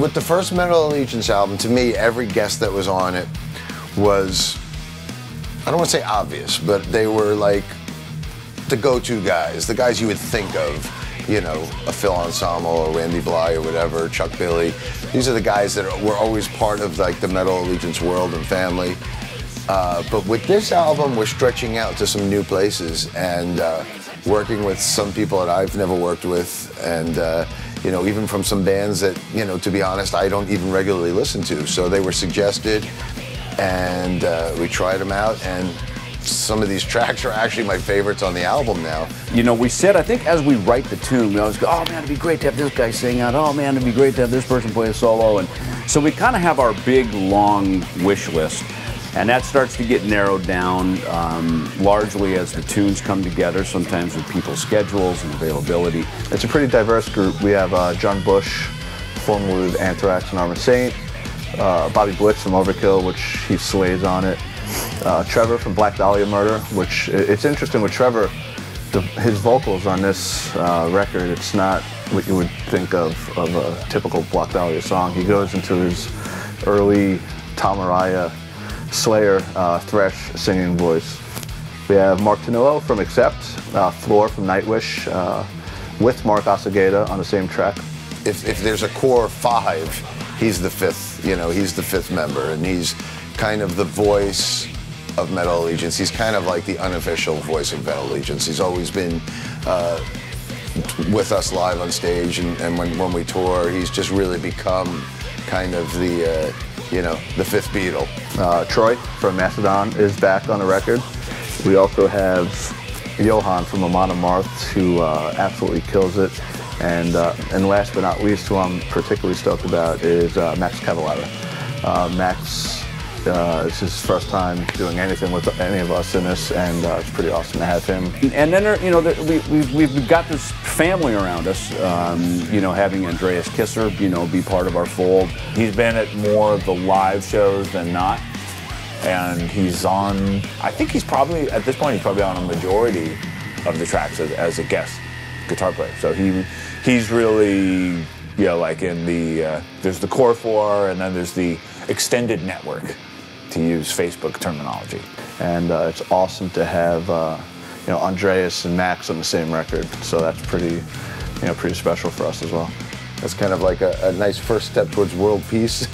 With the first Metal Allegiance album, to me, every guest that was on it was, I don't want to say obvious, but they were like the go-to guys, the guys you would think of, you know, a Phil Anselmo or Randy Bly or whatever, Chuck Billy. These are the guys that were always part of like the Metal Allegiance world and family. But with this album, we're stretching out to some new places and working with some people that I've never worked with, and you know, even from some bands that, you know, to be honest, I don't even regularly listen to. So they were suggested, and we tried them out, and some of these tracks are actually my favorites on the album now. You know, we said, I think as we write the tune, we always go, oh man, it'd be great to have this guy sing out. Oh man, it'd be great to have this person play a solo. And so we kind of have our big, long wish list. And that starts to get narrowed down largely as the tunes come together, sometimes with people's schedules and availability. It's a pretty diverse group. We have John Bush, formerly with Anthrax and Armored Saint, Bobby Blitz from Overkill, which he slays on it, Trevor from Black Dahlia Murder, which it's interesting with Trevor, his vocals on this record, it's not what you would think of a typical Black Dahlia song. He goes into his early Tom Araya, Slayer, thrash singing voice. We have Mark Tonillo from Accept, Floor from Nightwish, with Mark Asageda on the same track. If there's a core five, he's the fifth, you know, he's the fifth member, and he's kind of the voice of Metal Allegiance. He's kind of like the unofficial voice of Metal Allegiance. He's always been with us live on stage, and when we tour, he's just really become kind of the you know, the fifth Beatle. Troy from Mastodon is back on the record. We also have Johan from Amon Amarth, who absolutely kills it. And last but not least, who I'm particularly stoked about is Max Cavalera. Max, it's his first time doing anything with any of us in this, and it's pretty awesome to have him. And then, you know, we've got this family around us, you know, having Andreas Kisser, you know, be part of our fold. He's been at more of the live shows than not, and he's on, I think he's probably, at this point, he's probably on a majority of the tracks as a guest guitar player. So he's really, you know, like in the, there's the core four, and then there's the extended network, to use Facebook terminology. And it's awesome to have you know, Andreas and Max on the same record, so that's pretty, you know, pretty special for us as well. That's kind of like a nice first step towards world peace.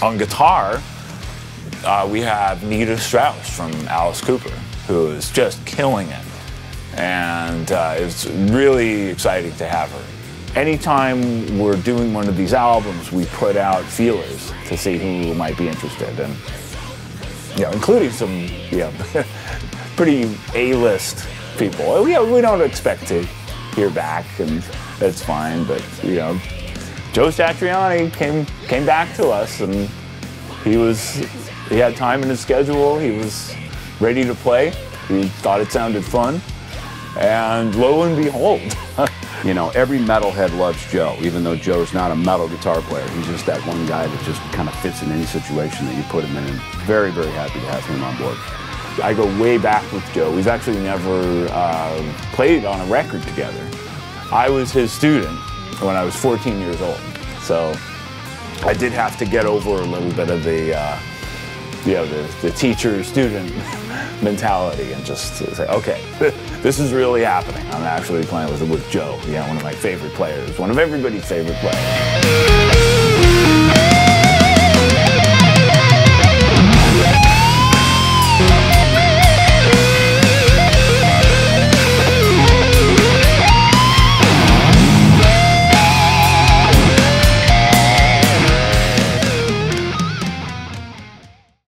On guitar, we have Nita Strauss from Alice Cooper, who is just killing it, and it's really exciting to have her. Anytime we're doing one of these albums, we put out feelers to see who might be interested, and you know, including some, you know, pretty A-list people. We don't expect to hear back, and that's fine. But you know, Joe Satriani came back to us, and he had time in his schedule. He was ready to play. He thought it sounded fun, and lo and behold. You know, every metalhead loves Joe, even though Joe's not a metal guitar player. He's just that one guy that just kind of fits in any situation that you put him in. And very, very happy to have him on board. I go way back with Joe. We've actually never played on a record together. I was his student when I was 14 years old. So I did have to get over a little bit of the, you know, the teacher-student mentality, and just say, okay, this is really happening. I'm actually playing with Joe, yeah, one of my favorite players, one of everybody's favorite players.